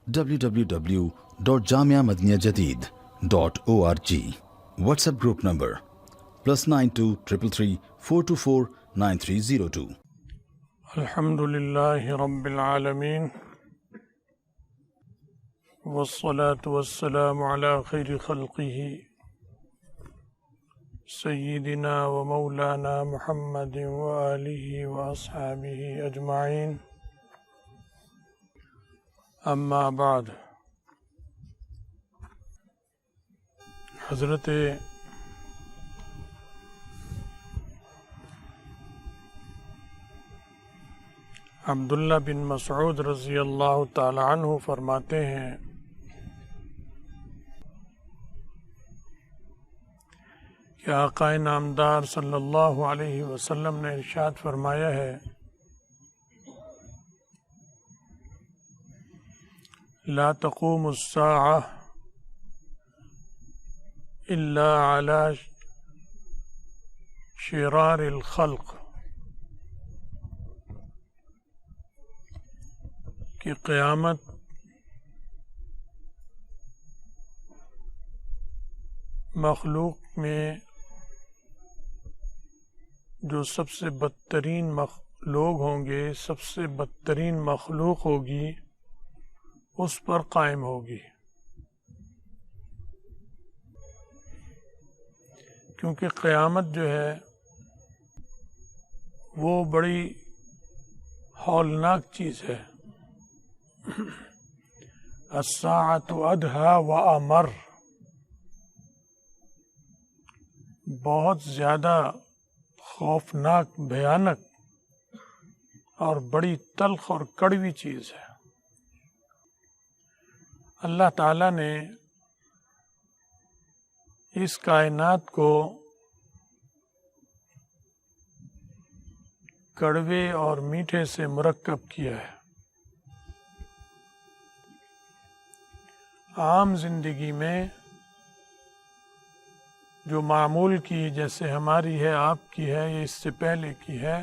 www.jamiamadiniyajadid.org. WhatsApp group number +92 333 424 9302. الحمدللہ رب العالمین والصلاة والسلام علی خیر خلقہ سیدنا و مولانا محمد وآلہ واصحابہ اجمعین، اما بعد۔ حضرت عبداللہ بن مسعود رضی اللہ تعالی عنہ فرماتے ہیں کہ آقا نامدار صلی اللہ علیہ وسلم نے ارشاد فرمایا ہے، لا تقوم الساعة الا على شرار الخلق، کہ قیامت مخلوق میں جو سب سے بدترین لوگ ہوں گے، سب سے بدترین مخلوق ہوگی، اس پر قائم ہوگی، کیونکہ قیامت جو ہے وہ بڑی ہولناک چیز ہے۔ الساعۃ ادہا و امر، بہت زیادہ خوفناک، بھیانک اور بڑی تلخ اور کڑوی چیز ہے۔ اللہ تعالیٰ نے اس کائنات کو کڑوے اور میٹھے سے مرکب کیا ہے۔ عام زندگی میں جو معمول کی، جیسے ہماری ہے، آپ کی ہے، یا اس سے پہلے کی ہے،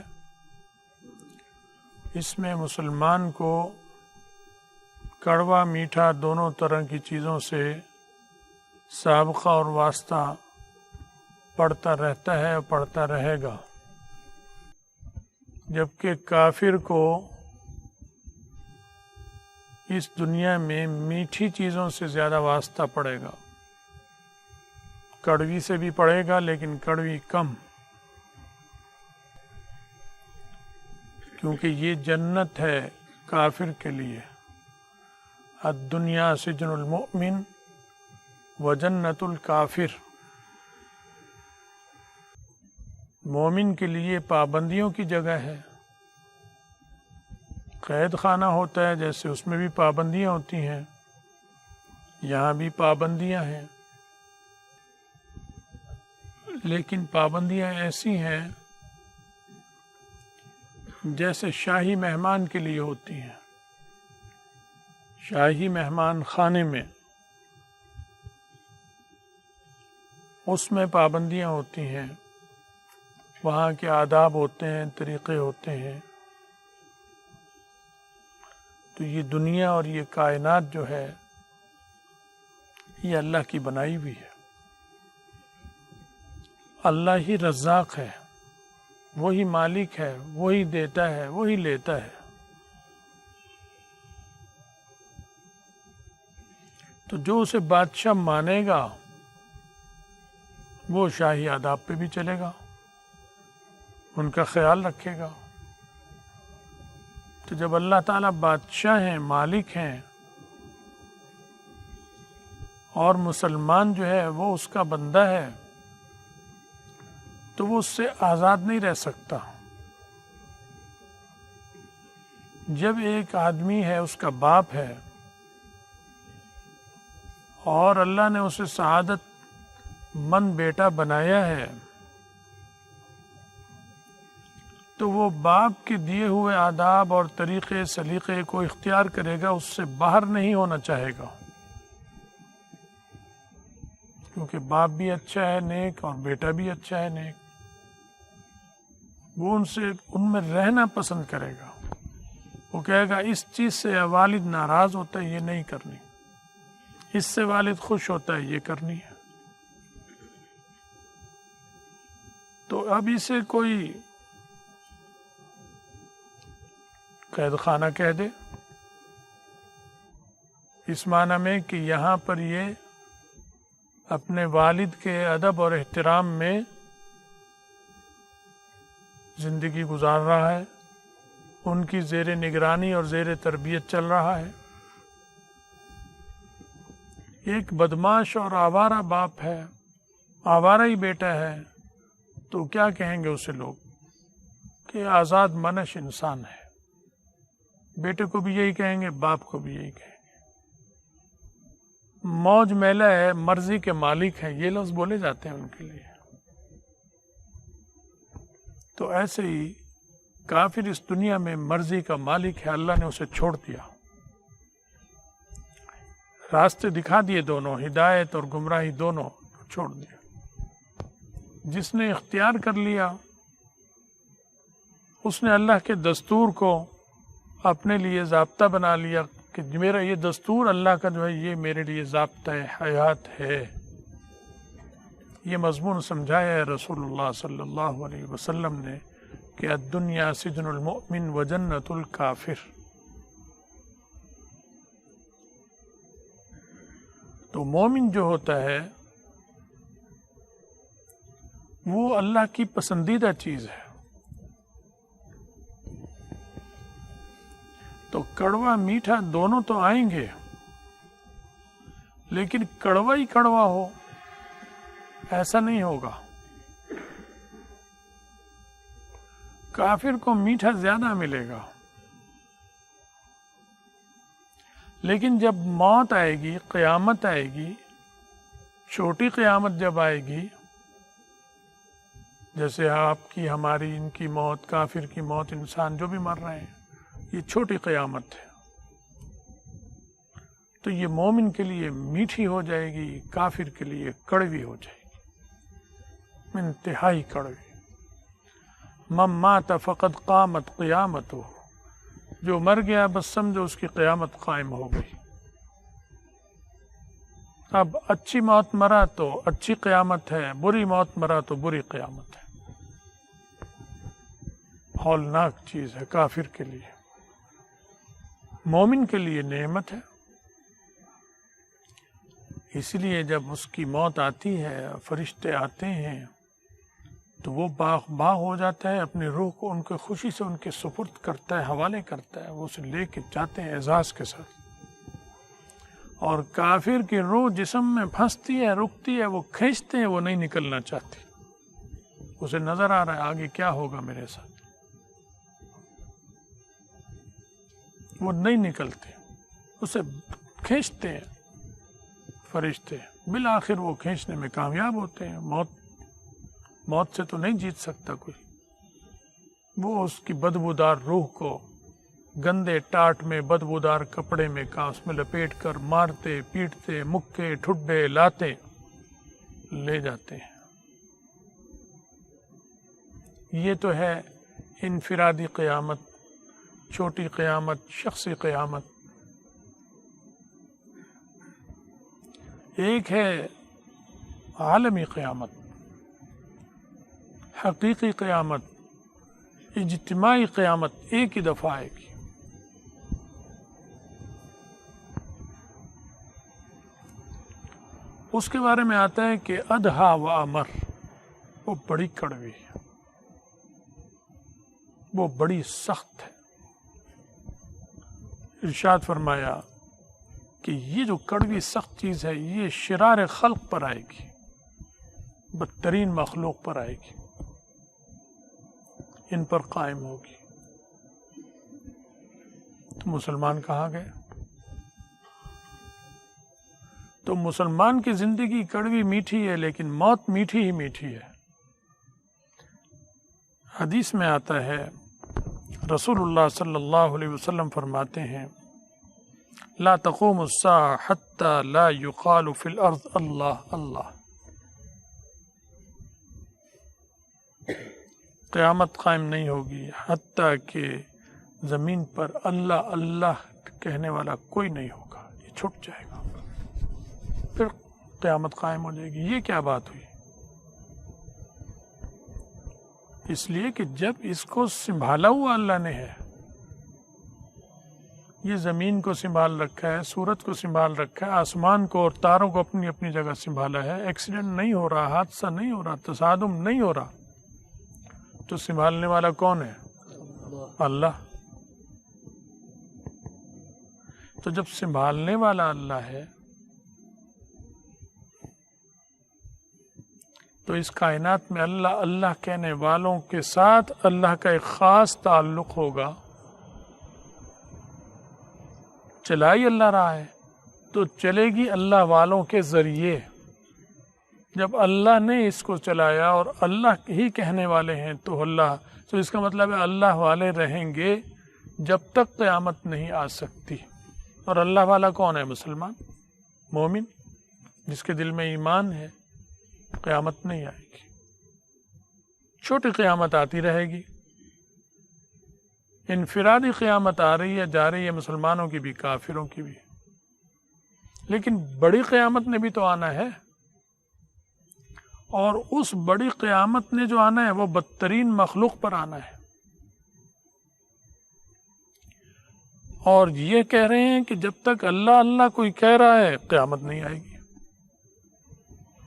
اس میں مسلمان کو کڑوا میٹھا دونوں طرح کی چیزوں سے سابقہ اور واسطہ پڑتا رہتا ہے اور پڑتا رہے گا، جبکہ کافر کو اس دنیا میں میٹھی چیزوں سے زیادہ واسطہ پڑے گا۔ کڑوی سے بھی پڑے گا لیکن کڑوی کم، کیونکہ یہ جنت ہے کافر کے لیے۔ الدنیا سجن المؤمن وجنت الکافر، مومن کے لیے پابندیوں کی جگہ ہے۔ قید خانہ ہوتا ہے، جیسے اس میں بھی پابندیاں ہوتی ہیں، یہاں بھی پابندیاں ہیں، لیکن پابندیاں ایسی ہیں جیسے شاہی مہمان کے لیے ہوتی ہیں۔ شاہی مہمان خانے میں اس میں پابندیاں ہوتی ہیں، وہاں کے آداب ہوتے ہیں، طریقے ہوتے ہیں۔ تو یہ دنیا اور یہ کائنات جو ہے یہ اللہ کی بنائی ہوئی ہے۔ اللہ ہی رزاق ہے، وہی مالک ہے، وہی دیتا ہے، وہی لیتا ہے۔ تو جو اسے بادشاہ مانے گا وہ شاہی آداب پہ بھی چلے گا، ان کا خیال رکھے گا۔ تو جب اللہ تعالیٰ بادشاہ ہیں، مالک ہیں، اور مسلمان جو ہے وہ اس کا بندہ ہے، تو وہ اس سے آزاد نہیں رہ سکتا۔ جب ایک آدمی ہے، اس کا باپ ہے، اور اللہ نے اسے سعادت مند بیٹا بنایا ہے، تو وہ باپ کے دیے ہوئے آداب اور طریقے سلیقے کو اختیار کرے گا، اس سے باہر نہیں ہونا چاہے گا، کیونکہ باپ بھی اچھا ہے نیک، اور بیٹا بھی اچھا ہے نیک، وہ ان میں رہنا پسند کرے گا۔ وہ کہے گا اس چیز سے والد ناراض ہوتا ہے، یہ نہیں کرنی، اس سے والد خوش ہوتا ہے، یہ کرنی ہے۔ تو اب اسے کوئی قید خانہ کہہ دے، اس معنی میں کہ یہاں پر یہ اپنے والد کے ادب اور احترام میں زندگی گزار رہا ہے، ان کی زیر نگرانی اور زیر تربیت چل رہا ہے۔ ایک بدماش اور آوارہ باپ ہے، آوارہ ہی بیٹا ہے، تو کیا کہیں گے اسے لوگ کہ آزاد منش انسان ہے۔ بیٹے کو بھی یہی کہیں گے، باپ کو بھی یہی کہیں گے۔ موج میلہ ہے، مرضی کے مالک ہیں، یہ لفظ بولے جاتے ہیں ان کے لیے۔ تو ایسے ہی کافر اس دنیا میں مرضی کا مالک ہے، اللہ نے اسے چھوڑ دیا، راستے دکھا دیے دونوں، ہدایت اور گمراہی دونوں چھوڑ دیا۔ جس نے اختیار کر لیا اس نے اللہ کے دستور کو اپنے لیے ضابطہ بنا لیا کہ میرا یہ دستور اللہ کا جو ہے یہ میرے لیے ضابطہ حیات ہے۔ یہ مضمون سمجھایا ہے رسول اللہ صلی اللہ علیہ وسلم نے کہ الدنیا سجن المؤمن و جنت الکافر۔ تو مومن جو ہوتا ہے وہ اللہ کی پسندیدہ چیز ہے۔ تو کڑوا میٹھا دونوں تو آئیں گے، لیکن کڑوا ہی کڑوا ہو ایسا نہیں ہوگا۔ کافر کو میٹھا زیادہ ملے گا، لیکن جب موت آئے گی، قیامت آئے گی، چھوٹی قیامت جب آئے گی، جیسے آپ کی، ہماری، ان کی موت، کافر کی موت، انسان جو بھی مر رہے ہیں، یہ چھوٹی قیامت ہے، تو یہ مومن کے لیے میٹھی ہو جائے گی، کافر کے لیے کڑوی ہو جائے گی، انتہائی کڑوی۔ من مات فقد قامت قیامتہ، جو مر گیا بس سمجھو اس کی قیامت قائم ہو گئی۔ اب اچھی موت مرا تو اچھی قیامت ہے، بری موت مرا تو بری قیامت ہے۔ ہولناک چیز ہے کافر کے لیے، مومن کے لیے نعمت ہے۔ اس لیے جب اس کی موت آتی ہے، فرشتے آتے ہیں تو وہ باغ ہو جاتا ہے، اپنی روح کو ان کے خوشی سے ان کے سپرد کرتا ہے، حوالے کرتا ہے، وہ اسے لے کے جاتے ہیں اعزاز کے ساتھ۔ اور کافر کی روح جسم میں پھنستی ہے، رکتی ہے، وہ کھینچتے ہیں، وہ نہیں نکلنا چاہتی، اسے نظر آ رہا ہے آگے کیا ہوگا میرے ساتھ، وہ نہیں نکلتے، اسے کھینچتے ہیں فرشتے، بالآخر وہ کھینچنے میں کامیاب ہوتے ہیں۔ موت سے تو نہیں جیت سکتا کوئی، وہ اس کی بدبودار روح کو گندے ٹاٹ میں، بدبودار کپڑے میں اس میں لپیٹ کر مارتے پیٹتے، مکے ٹھڈے لاتے لے جاتے ہیں۔ یہ تو ہے انفرادی قیامت، چھوٹی قیامت، شخصی قیامت۔ ایک ہے عالمی قیامت، حقیقی قیامت، اجتماعی قیامت، ایک ہی دفعہ آئے گی۔ اس کے بارے میں آتا ہے کہ ادھا و امر، وہ بڑی کڑوی ہے، وہ بڑی سخت ہے۔ ارشاد فرمایا کہ یہ جو کڑوی سخت چیز ہے یہ شرار خلق پر آئے گی، بدترین مخلوق پر آئے گی، ان پر قائم ہوگی۔ تو مسلمان کہاں گئے؟ تو مسلمان کی زندگی کڑوی میٹھی ہے، لیکن موت میٹھی ہی میٹھی ہے۔ حدیث میں آتا ہے، رسول اللہ صلی اللہ علیہ وسلم فرماتے ہیں، لا تقوم الساعة حتى لا يقال في الارض اللہ اللہ۔ قیامت قائم نہیں ہوگی حتیٰ کہ زمین پر اللہ اللہ کہنے والا کوئی نہیں ہوگا، یہ چھٹ جائے گا، پھر قیامت قائم ہو جائے گی۔ یہ کیا بات ہوئی؟ اس لیے کہ جب اس کو سنبھالا ہوا اللہ نے ہے، یہ زمین کو سنبھال رکھا ہے، سورج کو سنبھال رکھا ہے، آسمان کو اور تاروں کو اپنی اپنی جگہ سنبھالا ہے، ایکسیڈنٹ نہیں ہو رہا، حادثہ نہیں ہو رہا، تصادم نہیں ہو رہا، تو سنبھالنے والا کون ہے؟ اللہ۔ تو جب سنبھالنے والا اللہ ہے تو اس کائنات میں اللہ اللہ کہنے والوں کے ساتھ اللہ کا ایک خاص تعلق ہوگا۔ چلا ہی اللہ رہا ہے تو چلے گی اللہ والوں کے ذریعے۔ جب اللہ نے اس کو چلایا اور اللہ ہی کہنے والے ہیں تو اللہ، تو اس کا مطلب ہے اللہ والے رہیں گے جب تک قیامت نہیں آ سکتی۔ اور اللہ والا کون ہے؟ مسلمان، مومن، جس کے دل میں ایمان ہے۔ قیامت نہیں آئے گی، چھوٹی قیامت آتی رہے گی، انفرادی قیامت آ رہی ہے جا رہی ہے، مسلمانوں کی بھی کافروں کی بھی، لیکن بڑی قیامت نے بھی تو آنا ہے، اور اس بڑی قیامت نے جو آنا ہے وہ بدترین مخلوق پر آنا ہے۔ اور یہ کہہ رہے ہیں کہ جب تک اللہ اللہ کوئی کہہ رہا ہے قیامت نہیں آئے گی۔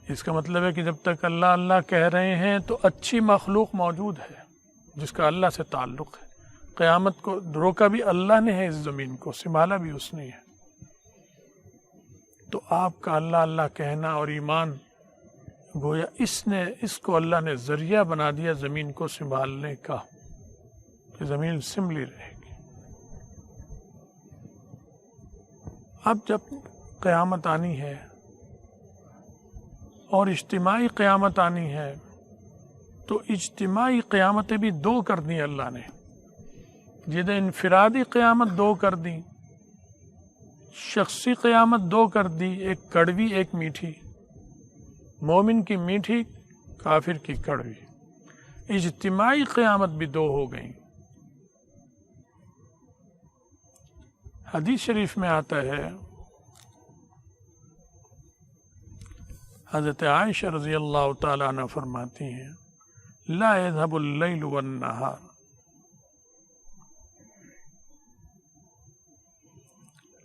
اس کا مطلب ہے کہ جب تک اللہ اللہ کہہ رہے ہیں تو اچھی مخلوق موجود ہے جس کا اللہ سے تعلق ہے۔ قیامت کو روکا بھی اللہ نے ہے، اس زمین کو سنبھالا بھی اس نے ہے۔ تو آپ کا اللہ اللہ کہنا اور ایمان، گویا اس کو اللہ نے ذریعہ بنا دیا زمین کو سنبھالنے کا، کہ زمین سنبھلی رہے گی۔ اب جب قیامت آنی ہے اور اجتماعی قیامت آنی ہے تو اجتماعی قیامتیں بھی دو کر دی اللہ نے۔ جدہ انفرادی قیامت دو کر دی، شخصی قیامت دو کر دی، ایک کڑوی ایک میٹھی، مومن کی میٹھی، کافر کی کڑوی۔ اجتماعی قیامت بھی دو ہو گئیں۔ حدیث شریف میں آتا ہے، حضرت عائشہ رضی اللہ تعالیٰ عنہ فرماتی ہیں، لا يذهب اللیل والنہار،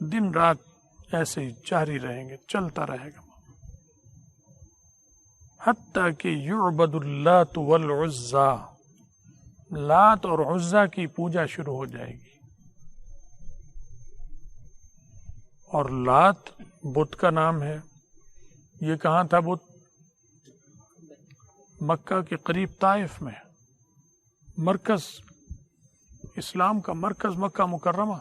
دن رات ایسے ہی جاری رہیں گے، چلتا رہے گا، حتیٰ کہ یعبد اللات والعزیٰ، لات اور عزیٰ کی پوجا شروع ہو جائے گی۔ اور لات بت کا نام ہے۔ یہ کہاں تھا بت؟ مکہ کے قریب طائف میں، مرکز اسلام کا مرکز مکہ مکرمہ،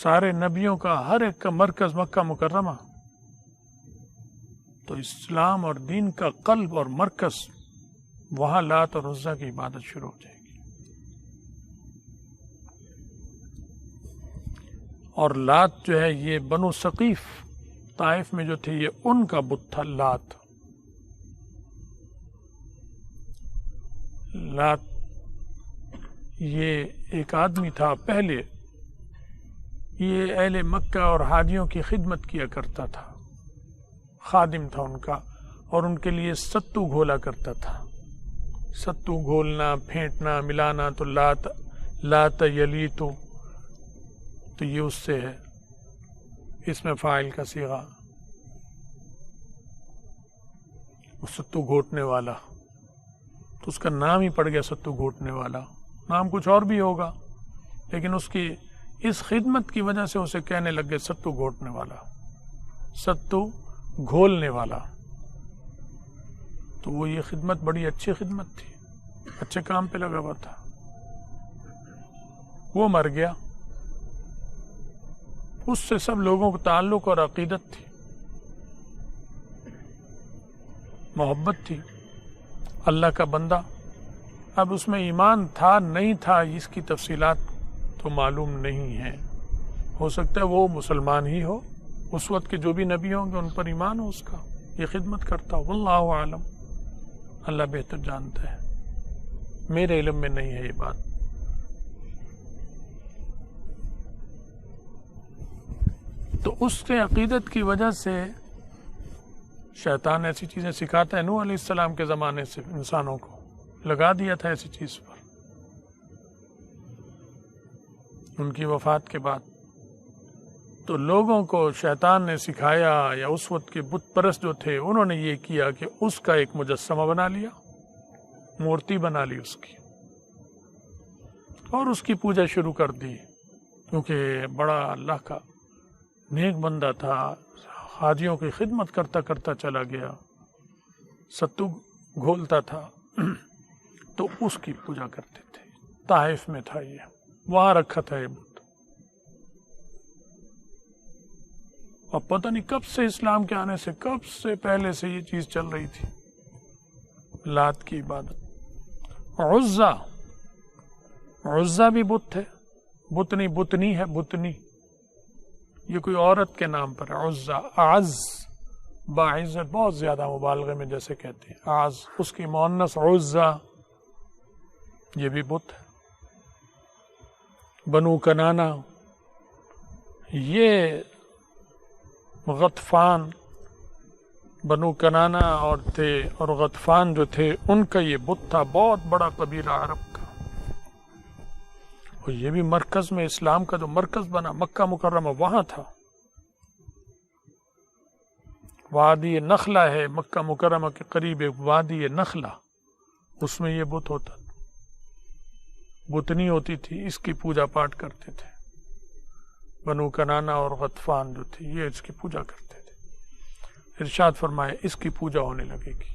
سارے نبیوں کا ہر ایک کا مرکز مکہ مکرمہ۔ تو اسلام اور دین کا قلب اور مرکز، وہاں لات اور عزیٰ کی عبادت شروع ہو جائے گی۔ اور لات جو ہے یہ بنو ثقیف طائف میں جو تھے، یہ ان کا بت تھا لات۔ لات یہ ایک آدمی تھا، پہلے یہ اہل مکہ اور حاجیوں کی خدمت کیا کرتا تھا، خادم تھا ان کا، اور ان کے لیے ستو گھولا کرتا تھا۔ ستو گھولنا، پھینٹنا، ملانا، تو لات یلیتو، تو یہ اس سے ہے، اس میں فاعل کا صیغہ، ستو گھوٹنے والا، تو اس کا نام ہی پڑ گیا ستو گھوٹنے والا۔ نام کچھ اور بھی ہوگا، لیکن اس کی اس خدمت کی وجہ سے اسے کہنے لگ گئے ستو گھوٹنے والا، ستو گھولنے والا۔ تو وہ یہ خدمت بڑی اچھی خدمت تھی، اچھے کام پہ لگا ہوا تھا۔ وہ مر گیا، اس سے سب لوگوں کو تعلق اور عقیدت تھی، محبت تھی، اللہ کا بندہ۔ اب اس میں ایمان تھا نہیں تھا، اس کی تفصیلات تو معلوم نہیں ہیں، ہو سکتا ہے وہ مسلمان ہی ہو، اس وقت کے جو بھی نبی ہوں گے ان پر ایمان ہو اس کا، یہ خدمت کرتا ہو، واللہ عالم، اللہ بہتر جانتا ہے۔ میرے علم میں نہیں ہے یہ بات. تو اس کے عقیدت کی وجہ سے شیطان ایسی چیزیں سکھاتا ہے. نوح علیہ السلام کے زمانے سے انسانوں کو لگا دیا تھا ایسی چیز پر. ان کی وفات کے بعد تو لوگوں کو شیطان نے سکھایا، یا اس وقت کے بت پرست جو تھے انہوں نے یہ کیا کہ اس کا ایک مجسمہ بنا لیا، مورتی بنا لی اس کی، اور اس کی پوجا شروع کر دی. کیونکہ بڑا اللہ کا نیک بندہ تھا، حاجیوں کی خدمت کرتا کرتا چلا گیا، ستو گھولتا تھا، تو اس کی پوجا کرتے تھے. طائف میں تھا یہ، وہاں رکھا تھا یہ بت. اور پتہ نہیں کب سے اسلام کے آنے سے کب سے پہلے سے یہ چیز چل رہی تھی، لات کی عبادت. عزا بھی بت ہے، بتنی بتنی ہے، بتنی یہ کوئی عورت کے نام پر ہے. عزا اعز، باعزت، بہت زیادہ مبالغے میں جیسے کہتے ہیں اعز، اس کی مؤنث عزا، یہ بھی بت ہے. بنو کنانا، یہ غطفان، بنو کنانا اور تھے، اور غطفان جو تھے ان کا یہ بت تھا، بہت بڑا قبیلہ عرب کا. اور یہ بھی مرکز میں، اسلام کا جو مرکز بنا مکہ مکرمہ وہاں تھا. وادی نخلہ ہے مکہ مکرمہ کے قریب، ایک وادی نخلہ، اس میں یہ بت ہوتا تھا. بتنی ہوتی تھی، اس کی پوجا پاٹ کرتے تھے. بنو کنانا اور غطفان جو تھے یہ اس کی پوجا کرتے تھے. ارشاد فرمائے اس کی پوجا ہونے لگے گی.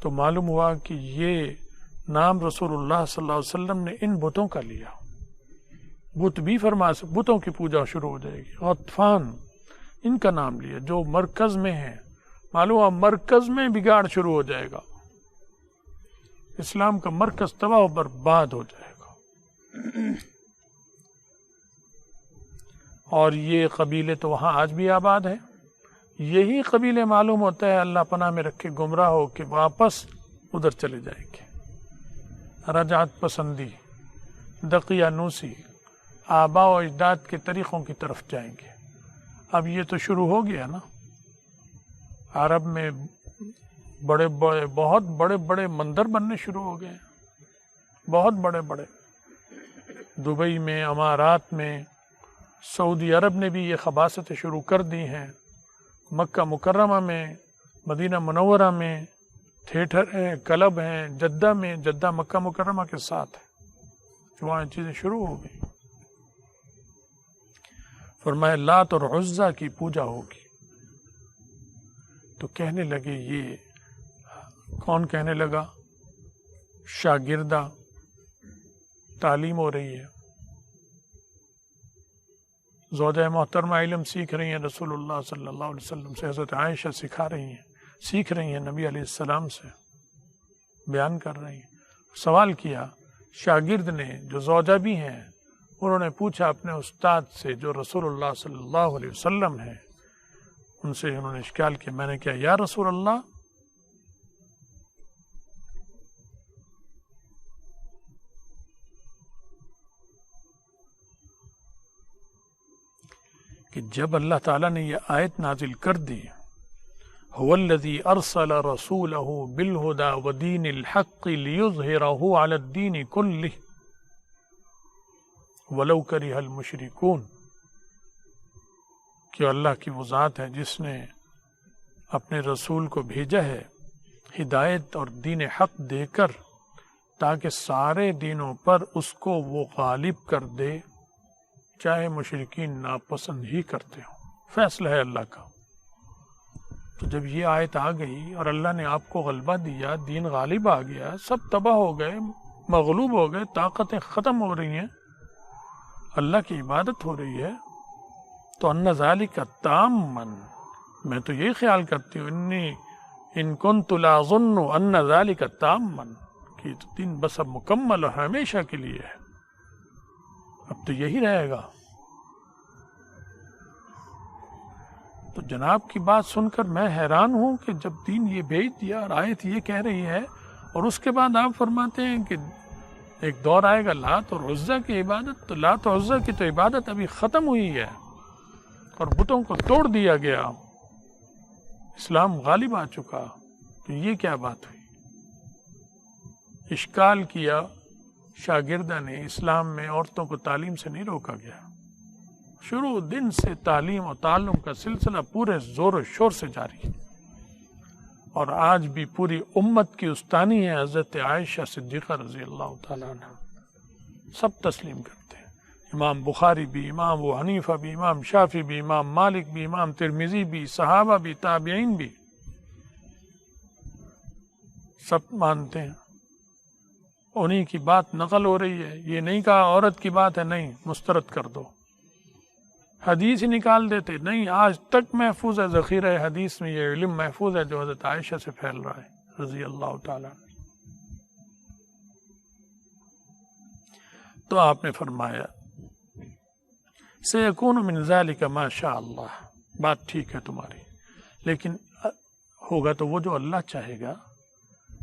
تو معلوم ہوا کہ یہ نام رسول اللہ صلی اللہ علیہ وسلم نے ان بتوں کا لیا. بت بھی بتوں کی پوجا شروع ہو جائے گی. غطفان ان کا نام لیا جو مرکز میں ہیں. معلوم ہوا مرکز میں بگاڑ شروع ہو جائے گا، اسلام کا مرکز تباہ و برباد ہو جائے گا. اور یہ قبیلے تو وہاں آج بھی آباد ہیں. یہی قبیلے معلوم ہوتا ہے اللہ پناہ میں رکھے گمراہ ہو کے واپس ادھر چلے جائیں گے. رجعت پسندی، دقیانوسی، آبا و اجداد کے طریقوں کی طرف جائیں گے. اب یہ تو شروع ہو گیا نا. عرب میں بڑے بڑے، بہت بڑے بڑے مندر بننے شروع ہو گئے، بہت بڑے بڑے. دبئی میں، امارات میں، سعودی عرب نے بھی یہ خباثتیں شروع کر دی ہیں. مکہ مکرمہ میں، مدینہ منورہ میں تھیٹر ہیں، کلب ہیں. جدہ میں، جدہ مکہ مکرمہ کے ساتھ ہے، وہاں چیزیں شروع ہو گئی. فرمایا لات اور عزا کی پوجا ہوگی. تو کہنے لگے، یہ کون کہنے لگا؟ شاگردہ، تعلیم ہو رہی ہے. زوجہ محترمہ علم سیکھ رہی ہیں رسول اللہ صلی اللہ علیہ وسلم سے. حضرت عائشہ سکھا رہی ہیں، سیکھ رہی ہیں نبی علیہ السلام سے، بیان کر رہی ہیں. سوال کیا شاگرد نے، جو زوجہ بھی ہیں، انہوں نے پوچھا اپنے استاد سے جو رسول اللہ صلی اللہ علیہ وسلم ہیں، ان سے انہوں نے اشکال کیا. میں نے کہا یا رسول اللہ، کہ جب اللہ تعالیٰ نے یہ آیت نازل کر دی، هو الذی ارسل رسولہ بالہدی ودین الحق لیظہرہ علی الدین کلہ ولو کرہ المشرکون، کہ اللہ کی وہ ذات ہے جس نے اپنے رسول کو بھیجا ہے ہدایت اور دین حق دے کر، تاکہ سارے دینوں پر اس کو وہ غالب کر دے، چاہے مشرکین ناپسند ہی کرتے ہوں. فیصلہ ہے اللہ کا. تو جب یہ آیت آ گئی اور اللہ نے آپ کو غلبہ دیا، دین غالب آ گیا، سب تباہ ہو گئے، مغلوب ہو گئے، طاقتیں ختم ہو رہی ہیں، اللہ کی عبادت ہو رہی ہے، تو ان ذالک تامن، میں تو یہی خیال کرتی ہوں، ان کنت لا ظن ان ذالک تامن، کہ دین بس اب مکمل اور ہمیشہ کے لیے ہے، اب تو یہی رہے گا. تو جناب کی بات سن کر میں حیران ہوں کہ جب دین یہ بھیج دیا اور آیت یہ کہہ رہی ہے اور اس کے بعد آپ فرماتے ہیں کہ ایک دور آئے گا لات اور عزیٰ کی عبادت، تو لات اور عزیٰ کی تو عبادت ابھی ختم ہوئی ہے اور بتوں کو توڑ دیا گیا، اسلام غالب آ چکا، تو یہ کیا بات ہوئی؟ اشکال کیا شاگردہ نے، اسلام میں عورتوں کو تعلیم سے نہیں روکا گیا، شروع دن سے تعلیم اور تعلم کا سلسلہ پورے زور و شور سے جاری ہے، اور آج بھی پوری امت کی استانی ہے حضرت عائشہ صدیقہ رضی اللہ تعالیٰ عنہ، سب تسلیم کرتے ہیں، امام بخاری بھی، امام ابو حنیفہ بھی، امام شافعی بھی، امام مالک بھی، امام ترمذی بھی، صحابہ بھی، تابعین بھی، سب مانتے ہیں، انہی کی بات نقل ہو رہی ہے، یہ نہیں کہا عورت کی بات ہے، نہیں مسترد کر دو، حدیث ہی نکال دیتے، نہیں آج تک محفوظ ہے، ذخیرہ حدیث میں یہ علم محفوظ ہے جو حضرت عائشہ سے پھیل رہا ہے رضی اللہ تعالیٰ۔ تو آپ نے فرمایا سیکون من ذالک ما شاء اللہ، بات ٹھیک ہے تمہاری، لیکن ہوگا تو وہ جو اللہ چاہے گا،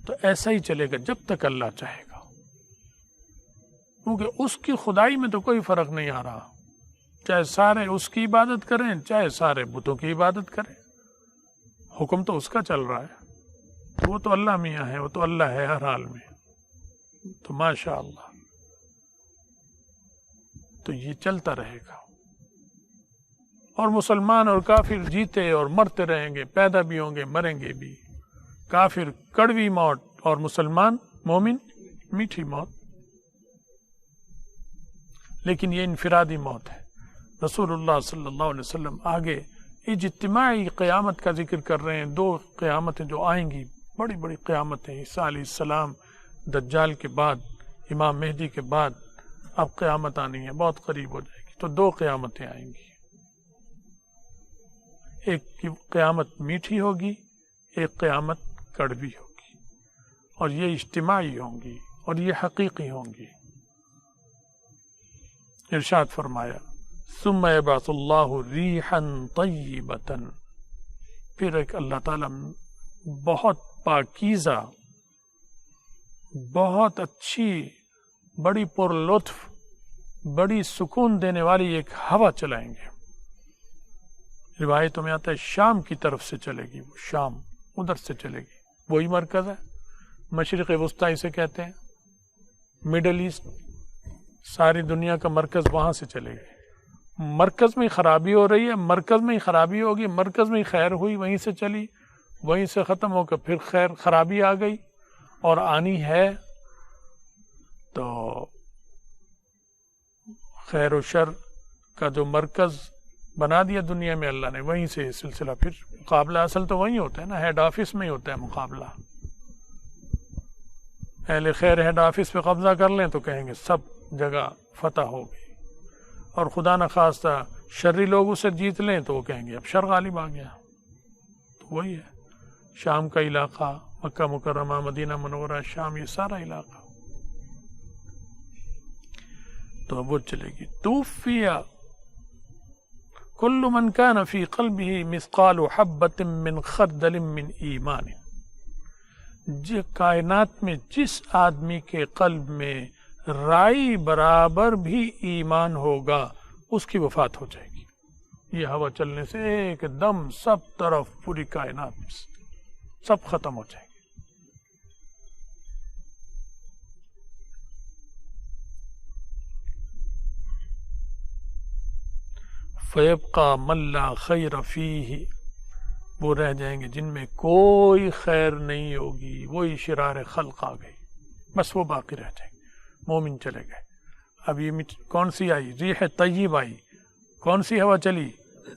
تو ایسا ہی چلے گا جب تک اللہ چاہے گا، کیونکہ اس کی خدائی میں تو کوئی فرق نہیں آ رہا، چاہے سارے اس کی عبادت کریں چاہے سارے بتوں کی عبادت کریں، حکم تو اس کا چل رہا ہے، وہ تو اللہ میاں ہے، وہ تو اللہ ہے ہر حال میں، تو ماشاء اللہ، تو یہ چلتا رہے گا، اور مسلمان اور کافر جیتے اور مرتے رہیں گے، پیدا بھی ہوں گے مریں گے بھی، کافر کڑوی موت اور مسلمان مومن میٹھی موت، لیکن یہ انفرادی موت ہے۔ رسول اللہ صلی اللہ علیہ وسلم آگے اجتماعی قیامت کا ذکر کر رہے ہیں، دو قیامتیں جو آئیں گی، بڑی بڑی قیامتیں، عیسیٰ علیہ السلام، دجال کے بعد، امام مہدی کے بعد اب قیامت آنی ہے، بہت قریب ہو جائے گی، تو دو قیامتیں آئیں گی، ایک کی قیامت میٹھی ہوگی، ایک قیامت کڑوی ہوگی، اور یہ اجتماعی ہوں گی اور یہ حقیقی ہوں گی۔ ارشاد فرمایا ثم یبعث اللہ ریحا طیبتا، پھر ایک اللہ تعالیٰ بہت پاکیزہ، بہت اچھی، بڑی پر لطف، بڑی سکون دینے والی ایک ہوا چلائیں گے، روایتوں میں آتا ہے شام کی طرف سے چلے گی، وہ شام ادھر سے چلے گی، وہی مرکز ہے، مشرق وسطی اسے کہتے ہیں، مڈل ایسٹ، ساری دنیا کا مرکز وہاں سے چلے گی، مرکز میں خرابی ہو رہی ہے، مرکز میں ہی خرابی ہوگی، مرکز میں ہی خیر ہوئی، وہیں سے چلی، وہیں سے ختم ہو کر پھر خیر خرابی آ گئی اور آنی ہے، تو خیر و شر کا جو مرکز بنا دیا دنیا میں اللہ نے، وہیں سے سلسلہ، پھر مقابلہ اصل تو وہیں ہوتا ہے نا، ہیڈ آفس میں ہی ہوتا ہے مقابلہ، اہل خیر ہیڈ آفس پہ قبضہ کر لیں تو کہیں گے سب جگہ فتح ہو گئی، اور خدا نخواستہ شرری لوگ اسے جیت لیں تو وہ کہیں گے اب شر غالب آ گیا، تو وہی ہے شام کا علاقہ، مکہ مکرمہ، مدینہ منورہ، شام، یہ سارا علاقہ، تو وہ چلے گی۔ توفی کل من کان فی قلبہ مثقال حبۃ من خردل من ایمان، کائنات میں جس آدمی کے قلب میں رائی برابر بھی ایمان ہوگا، اس کی وفات ہو جائے گی، یہ ہوا چلنے سے ایک دم سب طرف پوری کائنات سب ختم ہو جائے گی۔ فَيَبْقَى مَن لَّا خَيْرَ فِيهِ، وہ رہ جائیں گے جن میں کوئی خیر نہیں ہوگی، وہی شرار خلق آ گئی، بس وہ باقی رہ جائیں گے، مومن چلے گئے۔ اب یہ کون سی آئی؟ ریح طیب آئی، کون سی ہوا چلی؟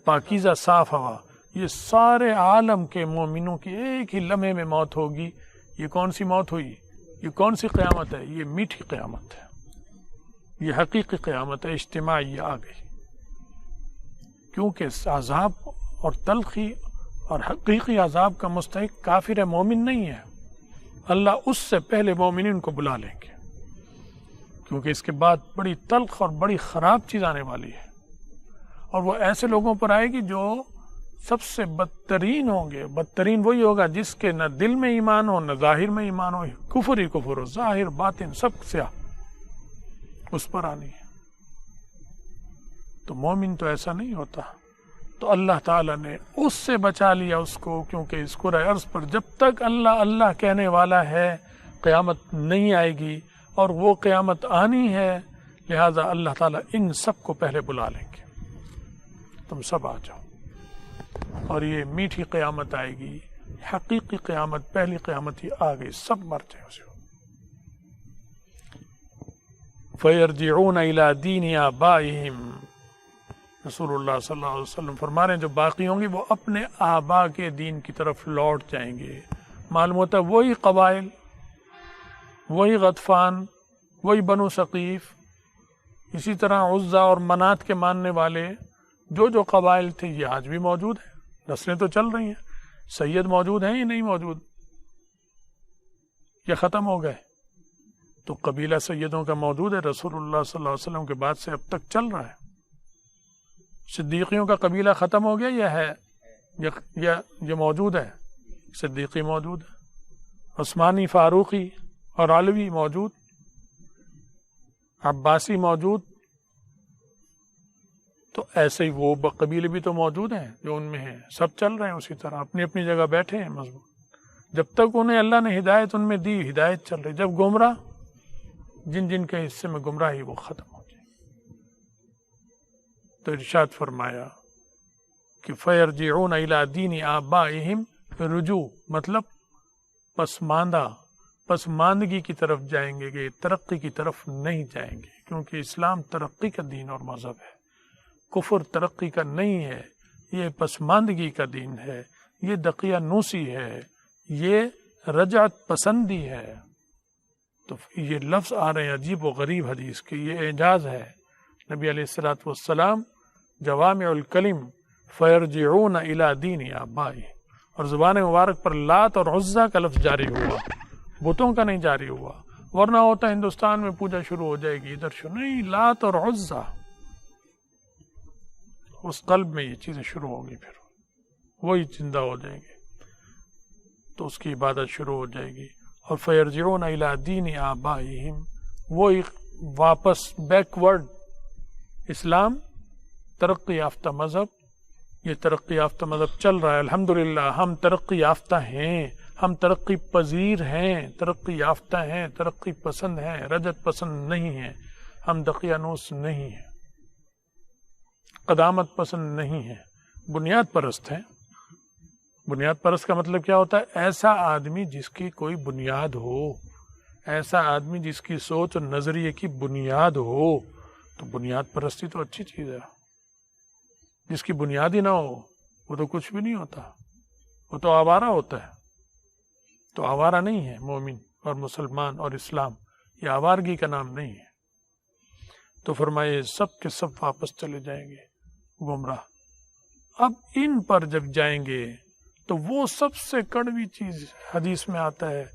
پاکیزہ صاف ہوا، یہ سارے عالم کے مومنوں کی ایک ہی لمحے میں موت ہوگی۔ یہ کون سی موت ہوئی؟ یہ کون سی قیامت ہے؟ یہ میٹھی قیامت ہے، یہ حقیقی قیامت ہے، اجتماعی آ گئی، کیونکہ عذاب اور تلخی اور حقیقی عذاب کا مستحق کافر ہے، مومن نہیں ہے، اللہ اس سے پہلے مومنین کو بلا لیں گے، کیونکہ اس کے بعد بڑی تلخ اور بڑی خراب چیز آنے والی ہے، اور وہ ایسے لوگوں پر آئے گی جو سب سے بدترین ہوں گے. بدترین وہی ہوگا جس کے نہ دل میں ایمان ہو نہ ظاہر میں ایمان ہو, کفر ہی کفر ہو, ظاہر باطن سب سیاہ اس پر آنی ہے. تو مومن تو ایسا نہیں ہوتا. تو اللہ تعالیٰ نے اس سے بچا لیا اس کو, کیونکہ اس کرۂ ارض پر جب تک اللہ اللہ کہنے والا ہے قیامت نہیں آئے گی, اور وہ قیامت آنی ہے, لہذا اللہ تعالیٰ ان سب کو پہلے بلا لیں گے, تم سب آ جاؤ. اور یہ میٹھی قیامت آئے گی, حقیقی قیامت, پہلی قیامت ہی آ گئی, سب مر جائیں اسے. فَيَرْجِعُونَ إِلَىٰ دِينِ آبَائِهِمْ, رسول اللہ صلی اللہ علیہ وسلم فرما رہے ہیں جو باقی ہوں گی وہ اپنے آبا کے دین کی طرف لوٹ جائیں گے. معلوم ہوتا ہے وہی قبائل, وہی غطفان, وہی بنو ثقیف, اسی طرح عزا اور منات کے ماننے والے جو قبائل تھے یہ آج بھی موجود ہیں. نسلیں تو چل رہی ہیں. سید موجود ہیں یا نہیں موجود, یا ختم ہو گئے؟ تو قبیلہ سیدوں کا موجود ہے, رسول اللہ صلی اللہ علیہ وسلم کے بعد سے اب تک چل رہا ہے. صدیقیوں کا قبیلہ ختم ہو گیا یا ہے, یہ موجود ہے؟ صدیقی موجود ہے, عثمانی, فاروقی اور علوی موجود, عباسی موجود. تو ایسے ہی وہ قبیلے بھی تو موجود ہیں جو ان میں ہیں, سب چل رہے ہیں اسی طرح, اپنی اپنی جگہ بیٹھے ہیں مضبوط. جب تک انہیں اللہ نے ہدایت ان میں دی, ہدایت چل رہی. جب گمراہ, جن کے حصے میں گمراہی, وہ ختم ہو جائے. تو ارشاد فرمایا کہ فَيَرْجِعُونَ إِلَىٰ دِينِ آبَائِهِمْ, رجوع مطلب پسماندگی کی طرف جائیں گے, کہ ترقی کی طرف نہیں جائیں گے, کیونکہ اسلام ترقی کا دین اور مذہب ہے. کفر ترقی کا نہیں ہے, یہ پسماندگی کا دین ہے, یہ دقیانوسی ہے, یہ رجعت پسندی ہے. تو یہ لفظ آ رہے ہیں عجیب و غریب حدیث کے, یہ اعجاز ہے. نبی علیہ الصلوۃ والسلام جوامع الکلم فَيَرْجِعُونَ إِلَىٰ دِينِ آبَائِهِمْ, اور زبان مبارک پر لات اور عزا کا لفظ جاری ہوا, بتوں کا نہیں جاری ہوا. ورنہ ہوتا ہندوستان میں پوجا شروع ہو جائے گی, ادھر شروع نہیں, لات اور عزا, اس قلب میں یہ چیزیں شروع ہوں گی, پھر وہی زندہ ہو جائیں گے, تو اس کی عبادت شروع ہو جائے گی. اور فَيَرْجِعُونَ إِلَىٰ دِينِ آبَائِهِمْ, وہی واپس بیکورڈ. اسلام ترقی یافتہ مذہب, یہ ترقی یافتہ مذہب چل رہا ہے. الحمدللہ ہم ترقی یافتہ ہیں, ہم ترقی پذیر ہیں, ترقی یافتہ ہیں, ترقی پسند ہیں, رجت پسند نہیں ہیں, ہم دقیانوس نہیں ہیں, قدامت پسند نہیں ہیں, بنیاد پرست ہیں. بنیاد پرست کا مطلب کیا ہوتا ہے؟ ایسا آدمی جس کی کوئی بنیاد ہو, ایسا آدمی جس کی سوچ اور نظریے کی بنیاد ہو. تو بنیاد پرستی تو اچھی چیز ہے. جس کی بنیاد ہی نہ ہو وہ تو کچھ بھی نہیں ہوتا, وہ تو آوارہ ہوتا ہے. تو آوارہ نہیں ہے مومن اور مسلمان اور اسلام, یہ آوارگی کا نام نہیں ہے. تو فرمائے سب کے سب واپس چلے جائیں گے گمراہ. اب ان پر جب جائیں گے تو وہ سب سے کڑوی چیز حدیث میں آتا ہے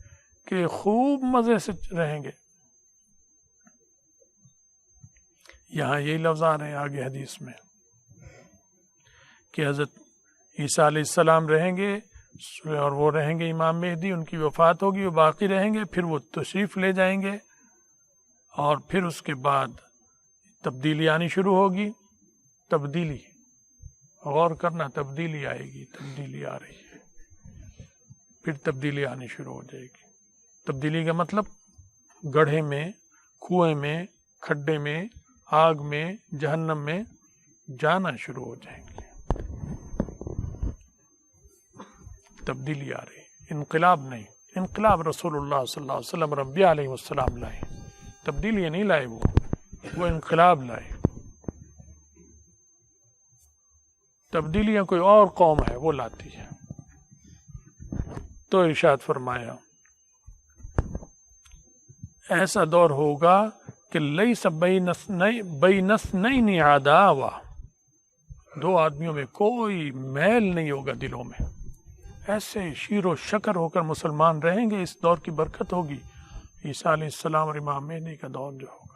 کہ خوب مزے سے رہیں گے. یہاں یہی لفظ آ رہے ہیں آگے حدیث میں کہ حضرت عیسیٰ علیہ السلام رہیں گے, اور وہ رہیں گے امام مہدی, ان کی وفات ہوگی, وہ باقی رہیں گے, پھر وہ تشریف لے جائیں گے, اور پھر اس کے بعد تبدیلی آنی شروع ہوگی. تبدیلی, غور کرنا, تبدیلی آئے گی, تبدیلی آ رہی ہے, پھر تبدیلی آنی شروع ہو جائے گی. تبدیلی کا مطلب گڑھے میں, کنویں میں, کھڈے میں, آگ میں, جہنم میں جانا شروع ہو جائیں گے. تبدیلی آ رہی, انقلاب نہیں. انقلاب رسول اللہ صلی اللہ علیہ وسلم ربی علیہ السلام لائے, تبدیلی نہیں لائے, وہ انقلاب لائے. تبدیلیاں کوئی اور قوم ہے وہ لاتی ہے. تو ارشاد فرمایا ایسا دور ہوگا کہ لیس بین اثنین عداوہ, دو آدمیوں میں کوئی میل نہیں ہوگا دلوں میں. ایسے شیر و شکر ہو کر مسلمان رہیں گے. اس دور کی برکت ہوگی. عیسیٰ علیہ السلام اور امام مہدی کا دور جو ہوگا,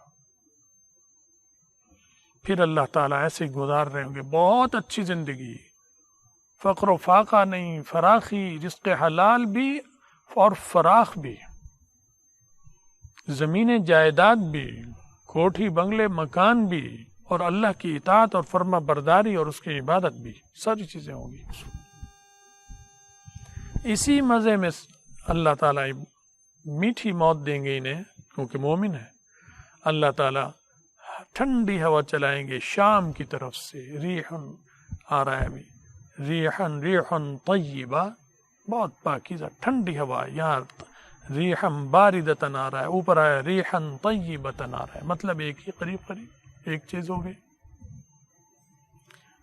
پھر اللہ تعالیٰ ایسے گزار رہے ہوں گے, بہت اچھی زندگی. فقر و فاقہ نہیں، فراخی، رزق حلال بھی اور فراخ بھی، زمینیں جائیداد بھی، کوٹھی بنگلے مکان بھی، اور اللہ کی اطاعت اور فرما برداری اور اس کی عبادت بھی، ساری چیزیں ہوں گی۔ اسی مزے میں اللہ تعالیٰ میٹھی موت دیں گے انہیں، کیونکہ مومن ہے۔ اللہ تعالیٰ ٹھنڈی ہوا چلائیں گے شام کی طرف سے، ریحن آ رہا ہے ابھی، ریحن طیبہ، بہت پاکیزہ ٹھنڈی ہوا، یہاں ریحن باردتن آ رہا ہے، اوپر آیا ریحن طیبتن آ رہا ہے، مطلب ایک ہی قریب ایک چیز ہو گئی۔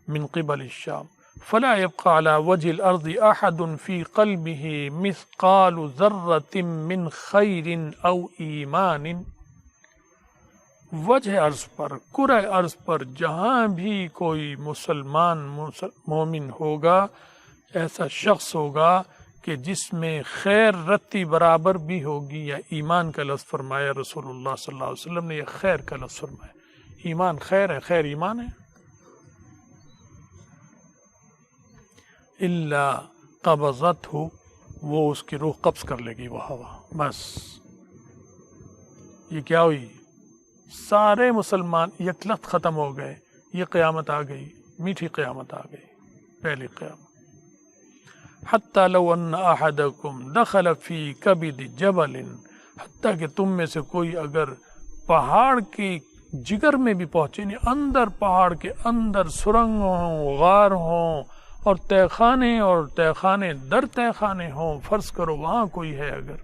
من قبل الشام فلا يبقى على وجه الارض احد في قلبه مثقال ذرة من خیر او ایمان، وجہ ارض پر، کرۂ ارض پر جہاں بھی کوئی مسلمان مومن ہوگا، ایسا شخص ہوگا کہ جس میں خیر رتی برابر بھی ہوگی، یا ایمان کا لفظ فرمایا رسول اللہ صلی اللہ علیہ وسلم نے، یہ خیر کا لفظ فرمایا۔ ایمان خیر ہے، خیر ایمان ہے۔ اللہ قبضت ہو، وہ اس کی روح قبض کر لے گی وہ ہوا، بس یہ کیا ہوئی، سارے مسلمان یکلخت ختم ہو گئے، یہ قیامت آ گئی، میٹھی قیامت آ گئی، پہلی قیامت۔ حتی لو ان احدکم دخل فی کبد جبل، حتیٰ کہ تم میں سے کوئی اگر پہاڑ کی جگر میں بھی پہنچے، نہیں اندر، پہاڑ کے اندر سرنگ ہوں، غار ہوں، اور تہ خانے در تہ خانے ہوں، فرض کرو وہاں کوئی ہے، اگر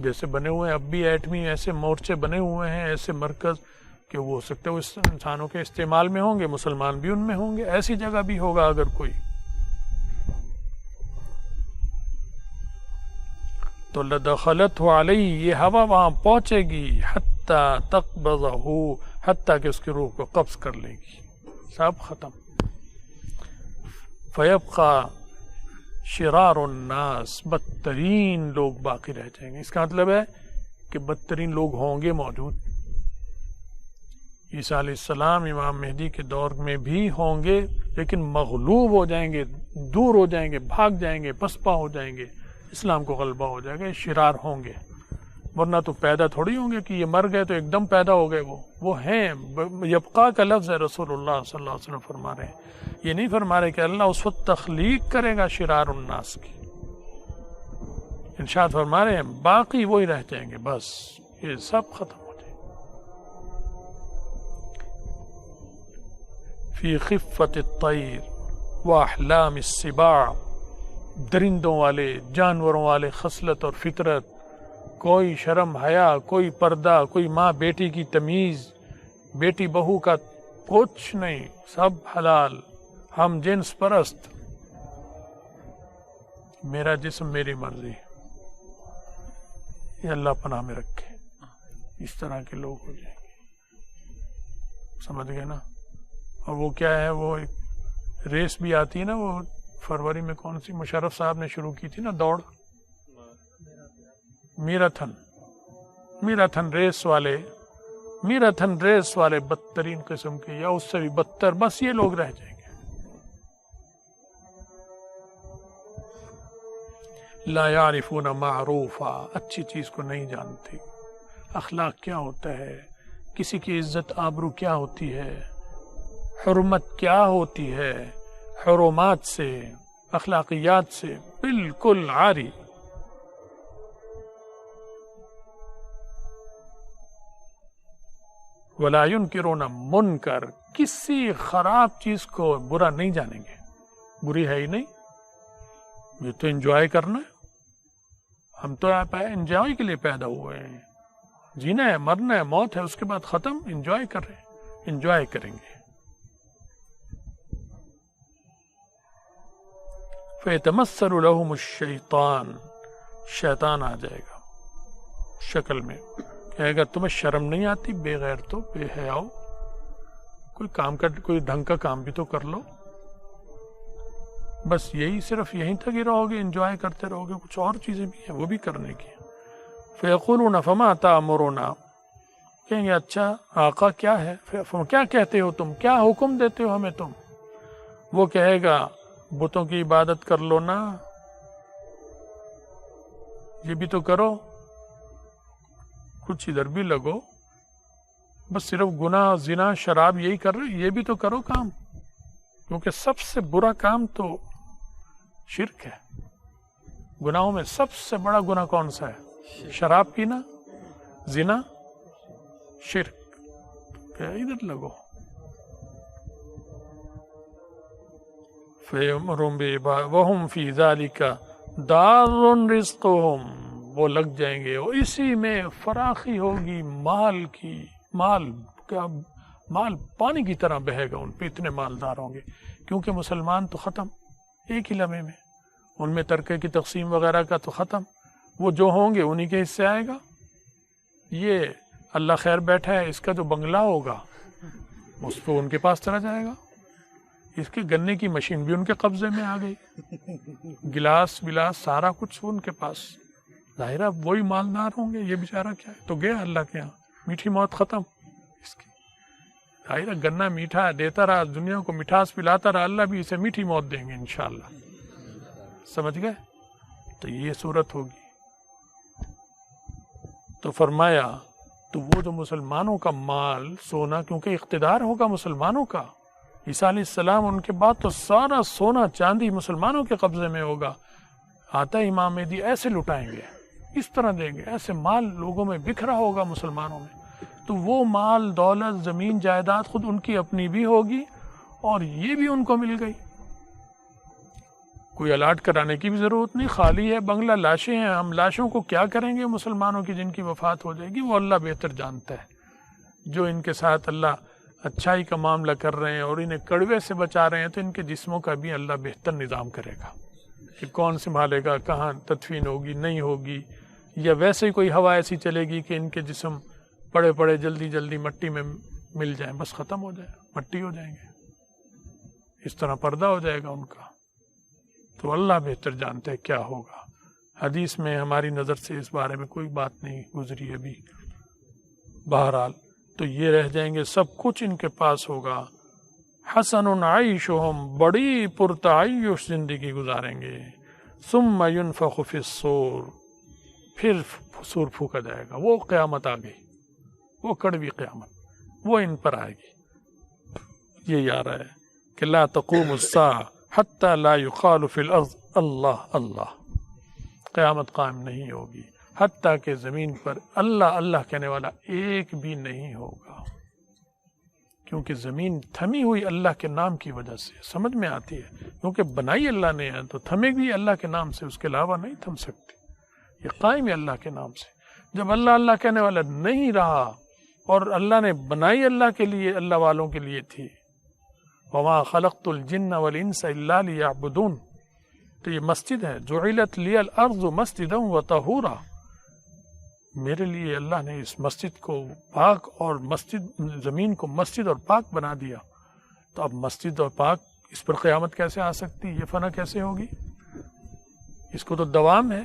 جیسے بنے ہوئے ہیں اب بھی ایٹمی ایسے مورچے بنے ہوئے ہیں، ایسے مرکز کہ وہ ہو سکتے اس انسانوں کے استعمال میں ہوں گے، مسلمان بھی ان میں ہوں گے، ایسی جگہ بھی ہوگا اگر کوئی، تو لدخلتہ علیہ، یہ ہوا وہاں پہنچے گی، حتی تقبضہ، حتیٰ کہ اس کی روح کو قبض کر لے گی، سب ختم۔ فیبقى شرار الناس، بدترین لوگ باقی رہ جائیں گے۔ اس کا مطلب ہے کہ بدترین لوگ ہوں گے موجود، عیسیٰ علیہ السلام امام مہدی کے دور میں بھی ہوں گے، لیکن مغلوب ہو جائیں گے، دور ہو جائیں گے، بھاگ جائیں گے، پسپا ہو جائیں گے، اسلام کو غلبہ ہو جائے گا، شرار ہوں گے، ورنہ تو پیدا تھوڑی ہوں گے کہ یہ مر گئے تو ایک دم پیدا ہو گئے، وہ ہیں۔ یبقا کا لفظ ہے، رسول اللہ صلی اللہ علیہ وسلم فرما رہے ہیں، یہ نہیں فرما رہے کہ اللہ اس وقت تخلیق کرے گا شرار الناس کی، ارشاد فرما رہے ہیں باقی وہی رہ جائیں گے، بس یہ سب ختم ہو جائیں گے۔ فی خفت الطیر واحلام السباع، درندوں والے، جانوروں والے خصلت اور فطرت، کوئی شرم حیا، کوئی پردہ، کوئی ماں بیٹی کی تمیز، بیٹی بہو کا کچھ نہیں، سب حلال، ہم جنس پرست، میرا جسم میری مرضی، یہ اللہ پناہ میں رکھے، اس طرح کے لوگ ہو جائیں گے، سمجھ گئے نا؟ اور وہ کیا ہے، وہ ایک ریس بھی آتی ہے نا، وہ فروری میں کون سی مشرف صاحب نے شروع کی تھی نا دوڑ، میراتھن ریس والے بدترین قسم کے، یا اس سے بھی بدتر، بس یہ لوگ رہ جائیں گے۔ لا یعرفون معروفا، اچھی چیز کو نہیں جانتے، اخلاق کیا ہوتا ہے، کسی کی عزت آبرو کیا ہوتی ہے، حرمت کیا ہوتی ہے، حرمات سے، اخلاقیات سے بالکل عاری۔ ولا ينکرون منکر، کسی خراب چیز کو برا نہیں جانیں گے، بری ہے ہی نہیں، یہ تو انجوائے کرنا ہے، ہم تو انجوائے کے لیے پیدا ہوئے ہیں، جینا ہے، مرنا ہے، موت ہے، اس کے بعد ختم، انجوائے کر رہے ہیں، انجوائے کریں گے۔ فَيَتَمَثَّلُ لَهُمُ الشَّيْطَانُ، شیطان آ جائے گا شکل میں، کہے گا تمہیں شرم نہیں آتی، بے غیر تو، بے حیاؤ، کوئی کام کر، کوئی ڈھنگ کا کام بھی تو کر لو، بس یہی صرف یہیں تک ہی رہو گے، انجوائے کرتے رہو گے، کچھ اور چیزیں بھی ہیں وہ بھی کرنے کی۔ فَيَقُولُونَ فَمَا تَأْمُرُونَا، کہیں گے اچھا آقا کیا ہے، کیا کہتے ہو تم، کیا حکم دیتے ہو ہمیں تم؟ وہ کہے گا بتوں کی عبادت کر لو نا، یہ بھی تو کرو، کچھ ادھر بھی لگو، بس صرف گناہ زنا شراب یہی کر رہے، یہ بھی تو کرو کام، کیونکہ سب سے برا کام تو شرک ہے۔ گناہوں میں سب سے بڑا گناہ کون سا ہے؟ شراب پینا، زنا، شرک۔ کہ ادھر لگو۔ فَيَأْمُرُهُمْ وَهُمْ فِي ذَلِكَ دَارٌ رِزْقُهُمْ، وہ لگ جائیں گے اور اسی میں فراخی ہوگی مال کی، مال پانی کی طرح بہے گا ان پہ، اتنے مالدار ہوں گے، کیونکہ مسلمان تو ختم ایک ہی لمحے میں، ان میں ترکے کی تقسیم وغیرہ کا تو ختم، وہ جو ہوں گے انہی کے حصے آئے گا۔ یہ اللہ خیر بیٹھا ہے، اس کا جو بنگلہ ہوگا اس پہ ان کے پاس چلا جائے گا، اس کی گنے کی مشین بھی ان کے قبضے میں آ گئی، گلاس ولاس سارا کچھ ان کے پاس، ظاہرہ وہی مالدار ہوں گے، یہ بیچارہ کیا ہے، تو گیا اللہ کے ہاں، میٹھی موت ختم اس کی، ظاہرہ گنا میٹھا دیتا رہا، دنیا کو مٹھاس پلاتا رہا، اللہ بھی اسے میٹھی موت دیں گے انشاءاللہ، سمجھ گئے؟ تو یہ صورت ہوگی۔ تو فرمایا تو وہ جو مسلمانوں کا مال سونا، کیونکہ اقتدار ہوگا مسلمانوں کا، عیسیٰ علیہ السلام ان کے بعد تو سارا سونا چاندی مسلمانوں کے قبضے میں ہوگا، آتا امام مہدی ایسے لٹائیں گے، اس طرح دیں گے، ایسے مال لوگوں میں بکھرا ہوگا مسلمانوں میں، تو وہ مال دولت زمین جائیداد خود ان کی اپنی بھی ہوگی اور یہ بھی ان کو مل گئی، کوئی الاٹ کرانے کی بھی ضرورت نہیں، خالی ہے بنگلہ، لاشیں ہیں، ہم لاشوں کو کیا کریں گے مسلمانوں کی جن کی وفات ہو جائے گی، وہ اللہ بہتر جانتا ہے، جو ان کے ساتھ اللہ اچھائی کا معاملہ کر رہے ہیں اور انہیں کڑوے سے بچا رہے ہیں، تو ان کے جسموں کا بھی اللہ بہتر نظام کرے گا کہ کون سنبھالے گا، کہاں تدفین ہوگی نہیں ہوگی، یا ویسے ہی کوئی ہوا ایسی چلے گی کہ ان کے جسم پڑے پڑے جلدی جلدی مٹی میں مل جائیں، بس ختم ہو جائے، مٹی ہو جائیں گے، اس طرح پردہ ہو جائے گا ان کا، تو اللہ بہتر جانتا ہے کیا ہوگا۔ حدیث میں ہماری نظر سے اس بارے میں کوئی بات نہیں گزری ابھی، بہرحال تو یہ رہ جائیں گے، سب کچھ ان کے پاس ہوگا، حسن عیشہم، بڑی پرتعیش زندگی گزاریں گے، ثم ينفخ فی الصور، پھر سور پھونکا جائے گا، وہ قیامت آ گئی، وہ کڑوی قیامت، وہ ان پر آئے گی۔ یہ آ رہا ہے کہ لا تقوم الساعة حتی لا يقال فی الارض اللہ اللہ، قیامت قائم نہیں ہوگی حتیٰ کہ زمین پر اللہ اللہ کہنے والا ایک بھی نہیں ہوگا، کیونکہ زمین تھمی ہوئی اللہ کے نام کی وجہ سے، سمجھ میں آتی ہے، کیونکہ بنائی اللہ نے ہے تو تھمے گی اللہ کے نام سے، اس کے علاوہ نہیں تھم سکتی، یہ قائم ہے اللہ کے نام سے۔ جب اللہ اللہ کہنے والا نہیں رہا اور اللہ نے بنائی اللہ کے لیے، اللہ والوں کے لیے تھی، وما خلقت الجن والانس الا لیعبدون، تو یہ مسجد ہے، جعلت لی الارض مسجدا وطہورا، میرے لیے اللہ نے اس مسجد کو پاک اور زمین کو مسجد اور پاک بنا دیا، تو اب مسجد اور پاک اس پر قیامت کیسے آ سکتی، یہ فنا کیسے ہوگی؟ اس کو تو دوام ہے،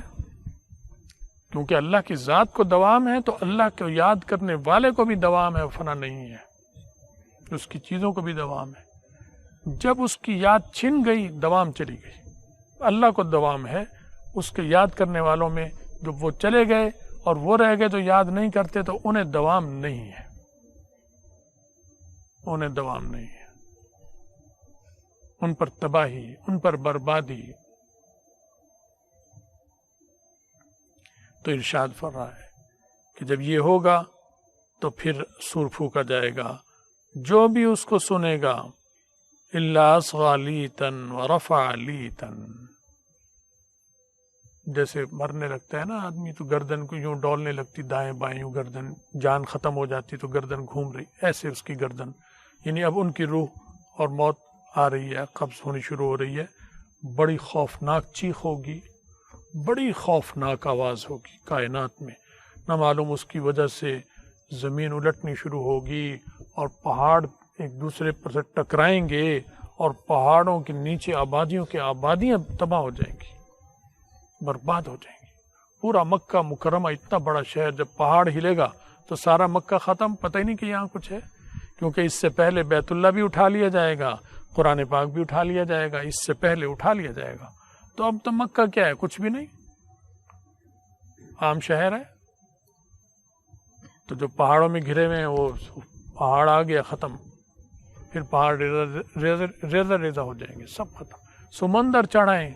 کیونکہ اللہ کی ذات کو دوام ہے تو اللہ کو یاد کرنے والے کو بھی دوام ہے، فنا نہیں ہے، اس کی چیزوں کو بھی دوام ہے۔ جب اس کی یاد چھن گئی، دوام چلی گئی۔ اللہ کو دوام ہے، اس کے یاد کرنے والوں میں جب وہ چلے گئے اور وہ رہ گئے جو یاد نہیں کرتے، تو انہیں دوام نہیں ہے، انہیں دوام نہیں ہے، ان پر تباہی، ان پر بربادی۔ تو ارشاد فرمایا ہے کہ جب یہ ہوگا تو پھر سور پھونکا جائے گا، جو بھی اس کو سنے گا، الا اصغى لیتا ورفع لیتا، جیسے مرنے لگتا ہے نا آدمی تو گردن کو یوں ڈولنے لگتی دائیں بائیں، یوں گردن، جان ختم ہو جاتی تو گردن گھوم رہی، ایسے اس کی گردن، یعنی اب ان کی روح اور موت آ رہی ہے، قبض ہونی شروع ہو رہی ہے، بڑی خوفناک چیخ ہوگی، بڑی خوفناک آواز ہوگی کائنات میں، نہ معلوم اس کی وجہ سے زمین الٹنی شروع ہوگی اور پہاڑ ایک دوسرے پر سے ٹکرائیں گے اور پہاڑوں کے نیچے آبادیوں کے آبادیاں تباہ ہو جائیں گی، برباد ہو جائیں گی۔ پورا مکہ مکرمہ اتنا بڑا شہر، جب پہاڑ ہلے گا تو سارا مکہ ختم، پتہ ہی نہیں کہ یہاں کچھ ہے، کیونکہ اس سے پہلے بیت اللہ بھی اٹھا لیا جائے گا، قرآن پاک بھی اٹھا لیا جائے گا، اس سے پہلے اٹھا لیا جائے گا. تو اب تو مکہ کیا ہے؟ کچھ بھی نہیں، عام شہر ہے. تو جو پہاڑوں میں گھرے ہوئے ہیں وہ پہاڑ آ گیا ختم، پھر پہاڑ ریزہ ریزہ ہو جائیں گے، سب ختم. سمندر چڑھائیں،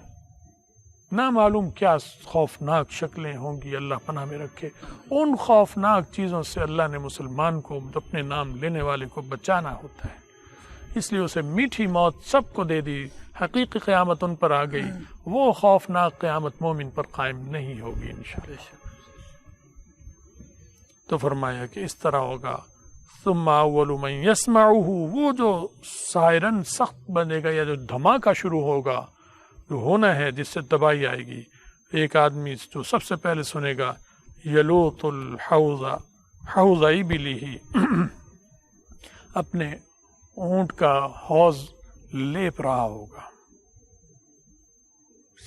نہ معلوم کیا خوفناک شکلیں ہوں گی، اللہ پناہ میں رکھے. ان خوفناک چیزوں سے اللہ نے مسلمان کو، اپنے نام لینے والے کو بچانا ہوتا ہے. اس لیے اسے میٹھی موت سب کو دے دی، حقیقی قیامت ان پر آ گئی. وہ خوفناک قیامت مومن پر قائم نہیں ہوگی انشاءاللہ. تو فرمایا کہ اس طرح ہوگا. ثم اول من يسمعه، وہ جو سائرن سخت بنے گا یا جو دھماکہ شروع ہوگا، جو ہونا ہے جس سے تباہی آئے گی. ایک آدمی جو سب سے پہلے سنے گا، یلوط الحوض حوض ابلہ، اپنے اونٹ کا حوض لیپ رہا ہوگا.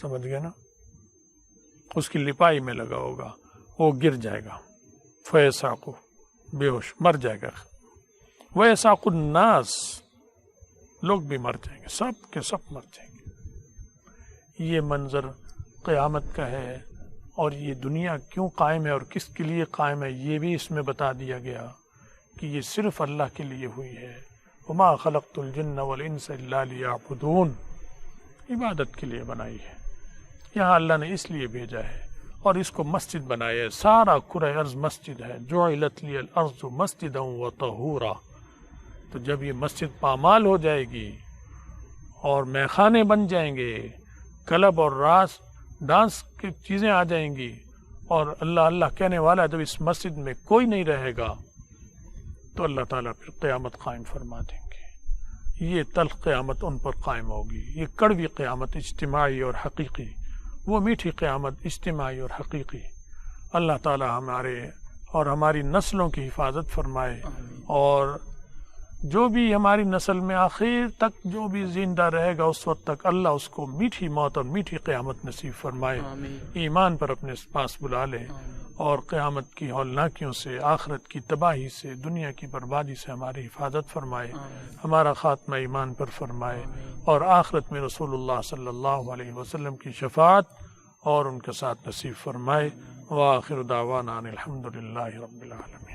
سمجھ گئے نا؟ اس کی لپائی میں لگا ہوگا، وہ گر جائے گا. فیساق، بے ہوش مر جائے گا. ویساق الناس، لوگ بھی مر جائیں گے، سب کے سب مر جائیں گے. یہ منظر قیامت کا ہے. اور یہ دنیا کیوں قائم ہے اور کس کے لیے قائم ہے یہ بھی اس میں بتا دیا گیا کہ یہ صرف اللہ کے لیے ہوئی ہے. وما خلقت الجن والانس الا لیعبدون، عبادت کے لیے بنائی ہے. یہاں اللہ نے اس لیے بھیجا ہے اور اس کو مسجد بنایا ہے. سارا کرۂ ارض مسجد ہے. جعلت لی الارض مسجدا وطہورا. تو جب یہ مسجد پامال ہو جائے گی اور میخانے بن جائیں گے، کلب اور راس ڈانس کی چیزیں آ جائیں گی، اور اللہ اللہ کہنے والا جب اس مسجد میں کوئی نہیں رہے گا، تو اللہ تعالیٰ پھر قیامت قائم فرما دیں گے. یہ تلخ قیامت ان پر قائم ہوگی. یہ کڑوی قیامت اجتماعی اور حقیقی، وہ میٹھی قیامت اجتماعی اور حقیقی. اللہ تعالیٰ ہمارے اور ہماری نسلوں کی حفاظت فرمائے، اور جو بھی ہماری نسل میں آخر تک جو بھی زندہ رہے گا اس وقت تک اللہ اس کو میٹھی موت اور میٹھی قیامت نصیب فرمائے. ایمان پر اپنے پاس بلا لے، اور قیامت کی ہولناکیوں سے، آخرت کی تباہی سے، دنیا کی بربادی سے ہماری حفاظت فرمائے. ہمارا خاتمہ ایمان پر فرمائے، اور آخرت میں رسول اللہ صلی اللہ علیہ وسلم کی شفاعت اور ان کے ساتھ نصیب فرمائے. وآخر دعوانا ان الحمد للہ رب العالمین.